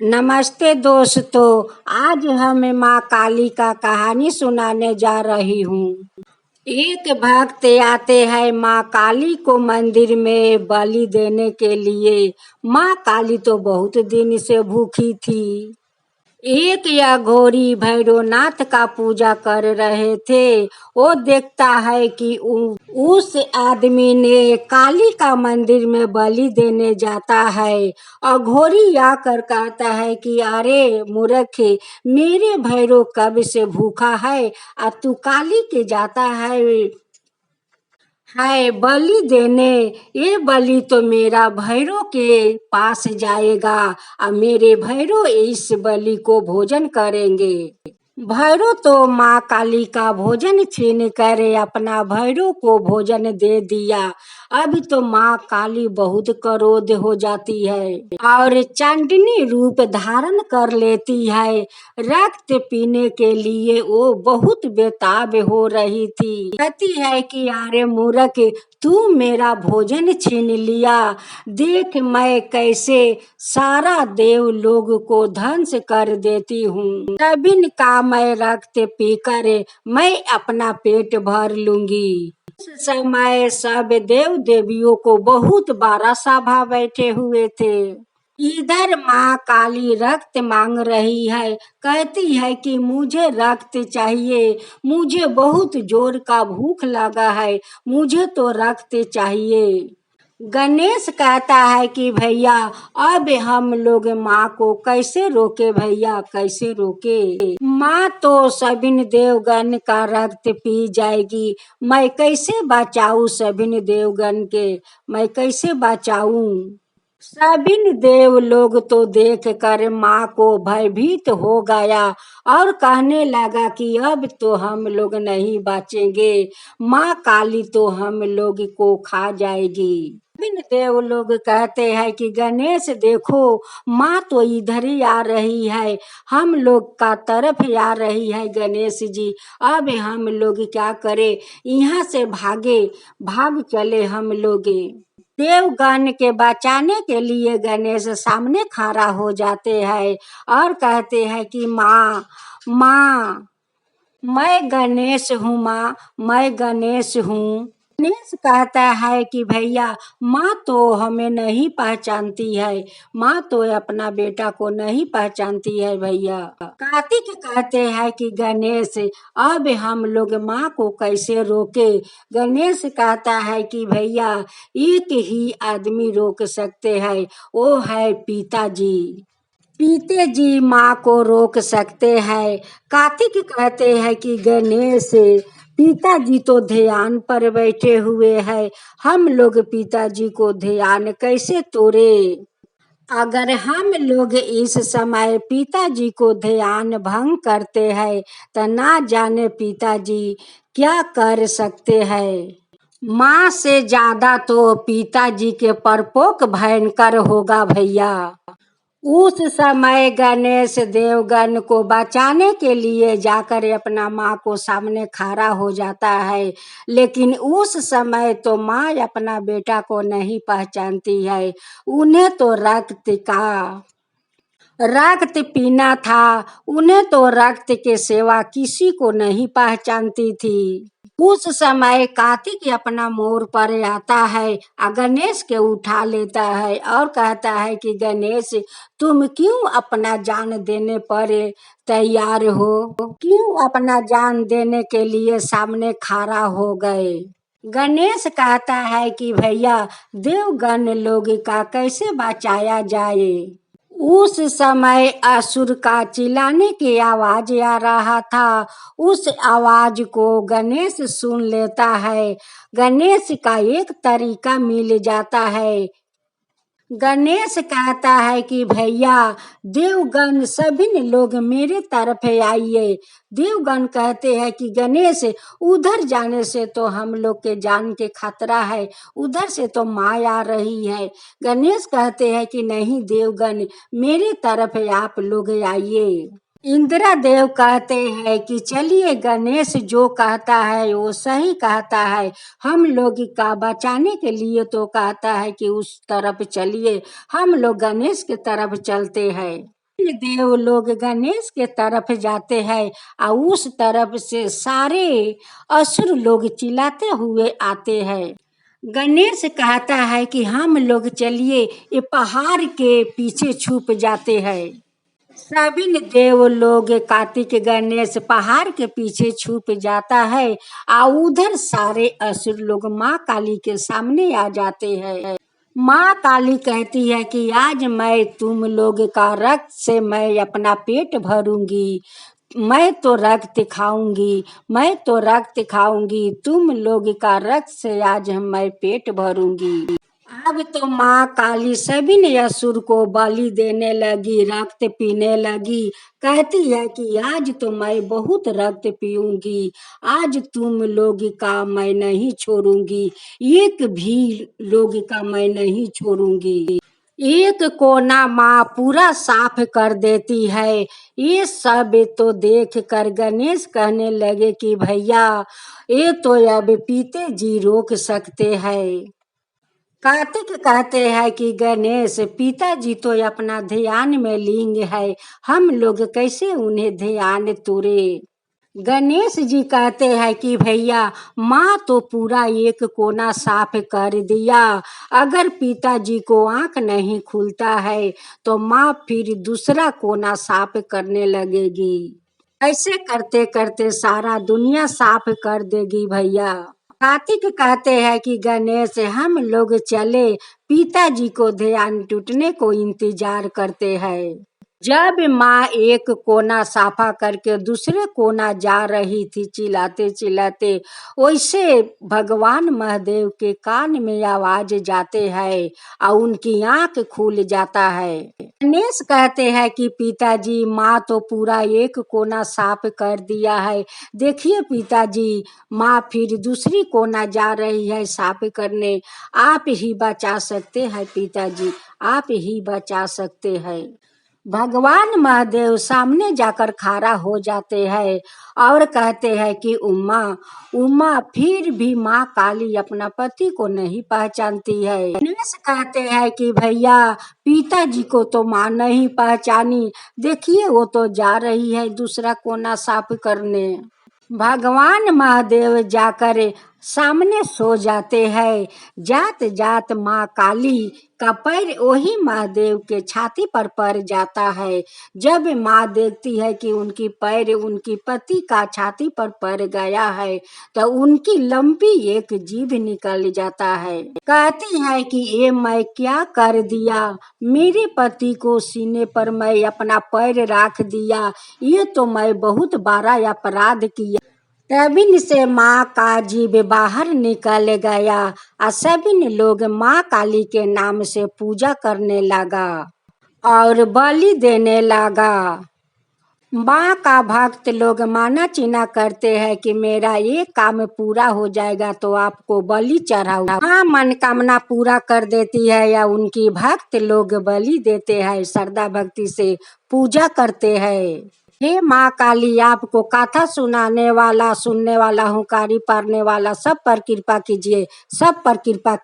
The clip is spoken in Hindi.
नमस्ते दोस्तों, आज हम माँ काली का कहानी सुनाने जा रही हूँ। एक भक्त आते हैं माँ काली को मंदिर में बलि देने के लिए। माँ काली तो बहुत दिन से भूखी थी। एक अघोरी भैरवनाथ का पूजा कर रहे थे। वो देखता है कि उस आदमी ने काली का मंदिर में बलि देने जाता है। अघोरी आकर कहता है कि अरे मूर्ख, मेरे भैरव कब से भूखा है और तू काली के जाता है बलि देने। ये बलि तो मेरा भैरव के पास जाएगा और मेरे भैरव इस बलि को भोजन करेंगे। भैरव तो माँ काली का भोजन छीन कर अपना भैरव को भोजन दे दिया। अब तो माँ काली बहुत क्रोध हो जाती है और चांडनी रूप धारण कर लेती है। रक्त पीने के लिए वो बहुत बेताब हो रही थी। कहती है कि अरे मूर्ख, तू मेरा भोजन छीन लिया। देख मैं कैसे सारा देव लोग को ध्वंस कर देती हूँ। सभी का मैं रक्त पीकर मैं अपना पेट भर लूंगी। उस समय सब देव देवियों को बहुत बड़ा सभा बैठे हुए थे। इधर माँ काली रक्त मांग रही है। कहती है कि मुझे रक्त चाहिए, मुझे बहुत जोर का भूख लगा है, मुझे तो रक्त चाहिए। गणेश कहता है कि भैया अब हम लोग माँ को कैसे रोके भैया, कैसे रोके। माँ तो सभी देवगण का रक्त पी जाएगी। मैं कैसे बचाऊं सभी देवगण के, मैं कैसे बचाऊं। सभी देव लोग तो देख कर माँ को भयभीत हो गया और कहने लगा कि अब तो हम लोग नहीं बचेंगे, माँ काली तो हम लोग को खा जाएगी। सभी देव लोग कहते हैं कि गणेश देखो, माँ तो इधर ही आ रही है, हम लोग का तरफ ही आ रही है गणेश जी। अब हम लोग क्या करें, यहाँ से भाग चले हम लोग। देवगण के बचाने के लिए गणेश सामने खड़ा हो जाते हैं और कहते हैं कि माँ मैं गणेश हूँ, माँ मैं गणेश हूँ। गणेश कहता है कि भैया माँ तो हमें नहीं पहचानती है, माँ तो अपना बेटा को नहीं पहचानती है भैया। कार्तिक कहते हैं कि गणेश अब हम लोग माँ को कैसे रोके। गणेश कहता है कि भैया एक ही आदमी रोक सकते हैं, वो है पिताजी। पिताजी माँ को रोक सकते हैं। कार्तिक कहते हैं कि गणेश पिताजी तो ध्यान पर बैठे हुए हैं, हम लोग पिताजी को ध्यान कैसे तोड़े। अगर हम लोग इस समय पिताजी को ध्यान भंग करते हैं तो ना जाने पिताजी क्या कर सकते हैं। माँ से ज्यादा तो पिताजी के परपोक भयंकर होगा भैया। उस समय गणेश देवगण को बचाने के लिए जाकर अपना माँ को सामने खड़ा हो जाता है। लेकिन उस समय तो माँ अपना बेटा को नहीं पहचानती है। उन्हें तो रक्त पीना था, उन्हें तो रक्त के सिवा किसी को नहीं पहचानती थी। उस समय कार्तिक अपना मोर पर आता है और गणेश के उठा लेता है और कहता है कि गणेश तुम क्यों अपना जान देने पर तैयार हो, क्यों अपना जान देने के लिए सामने खड़ा हो गए। गणेश कहता है कि भैया देवगण लोग का कैसे बचाया जाए। उस समय असुर का चिल्लाने की आवाज आ रहा था। उस आवाज को गणेश सुन लेता है। गणेश का एक तरीका मिल जाता है। गणेश कहता है कि भैया देवगण सभी लोग मेरे तरफ आइए। देवगण कहते हैं कि गणेश उधर जाने से तो हम लोग के जान के खतरा है, उधर से तो माँ आ रही है। गणेश कहते हैं कि नहीं देवगण मेरे तरफ आप लोग आइए। इंद्रा देव कहते हैं कि चलिए गणेश जो कहता है वो सही कहता है, हम लोग का बचाने के लिए तो कहता है कि उस तरफ चलिए, हम लोग गणेश के तरफ चलते हैं। देव लोग गणेश के तरफ जाते हैं और उस तरफ से सारे असुर लोग चिल्लाते हुए आते हैं। गणेश कहता है कि हम लोग चलिए ये पहाड़ के पीछे छुप जाते हैं। सभी देव लोग कार्तिक गणेश पहाड़ के पीछे छुप जाता है और उधर सारे असुर लोग माँ काली के सामने आ जाते हैं। माँ काली कहती है कि आज मैं तुम लोग का रक्त से मैं अपना पेट भरूंगी। मैं तो रक्त खाऊंगी, मैं तो रक्त खाऊंगी, तुम लोग का रक्त से आज मैं पेट भरूंगी। अब तो माँ काली सभी ने असुर को बलि देने लगी, रक्त पीने लगी। कहती है कि आज तो मैं बहुत रक्त पीऊंगी, आज तुम लोग का मैं नहीं छोड़ूंगी, एक भी लोग का मैं नहीं छोड़ूंगी। एक कोना माँ पूरा साफ कर देती है। ये सब तो देख कर गणेश कहने लगे कि भैया ये तो अब पीते जी रोक सकते हैं। कार्तिक कहते हैं कि गणेश पिताजी तो अपना ध्यान में लीन है, हम लोग कैसे उन्हें ध्यान तोड़े। गणेश जी कहते हैं कि भैया माँ तो पूरा एक कोना साफ कर दिया, अगर पिताजी को आंख नहीं खुलता है तो माँ फिर दूसरा कोना साफ करने लगेगी। ऐसे करते करते सारा दुनिया साफ कर देगी भैया। कार्तिक कहते हैं कि गणेश हम लोग चले, पिताजी को ध्यान टूटने को इंतजार करते हैं। जब माँ एक कोना साफा करके दूसरे कोना जा रही थी चिल्लाते चिल्लाते, वैसे भगवान महादेव के कान में आवाज जाते हैं और उनकी आंख खुल जाता है। गणेश कहते हैं कि पिताजी माँ तो पूरा एक कोना साफ कर दिया है, देखिए पिताजी माँ फिर दूसरी कोना जा रही है साफ करने, आप ही बचा सकते हैं पिताजी, आप ही बचा सकते हैं। भगवान महादेव सामने जाकर खड़ा हो जाते हैं और कहते हैं कि उमा उमा, फिर भी माँ काली अपना पति को नहीं पहचानती है। गणेश कहते हैं कि भैया पिताजी को तो माँ नहीं पहचानी, देखिए वो तो जा रही है दूसरा कोना साफ करने। भगवान महादेव जाकर सामने सो जाते हैं। जात जात माँ काली का पैर वही महादेव के छाती पर पड़ जाता है। जब माँ देखती है कि उनकी पैर उनकी पति का छाती पर पड़ गया है तो उनकी लंबी एक जीभ निकल जाता है। कहती है कि ये मैं क्या कर दिया, मेरे पति को सीने पर मैं अपना पैर रख दिया, ये तो मैं बहुत बड़ा अपराध किया। तभी से माँ का जीभ बाहर निकल गया और सभी लोग माँ काली के नाम से पूजा करने लगा और बलि देने लगा। माँ का भक्त लोग माना चीना करते हैं कि मेरा ये काम पूरा हो जाएगा तो आपको बलि चढ़ाऊं। माँ मनोकामना पूरा कर देती है या उनकी भक्त लोग बलि देते हैं, श्रद्धा भक्ति से पूजा करते हैं। हे माँ काली, आपको कथा सुनाने वाला, सुनने वाला, हुंकारी पारने वाला सब पर कृपा कीजिए, सब पर कृपा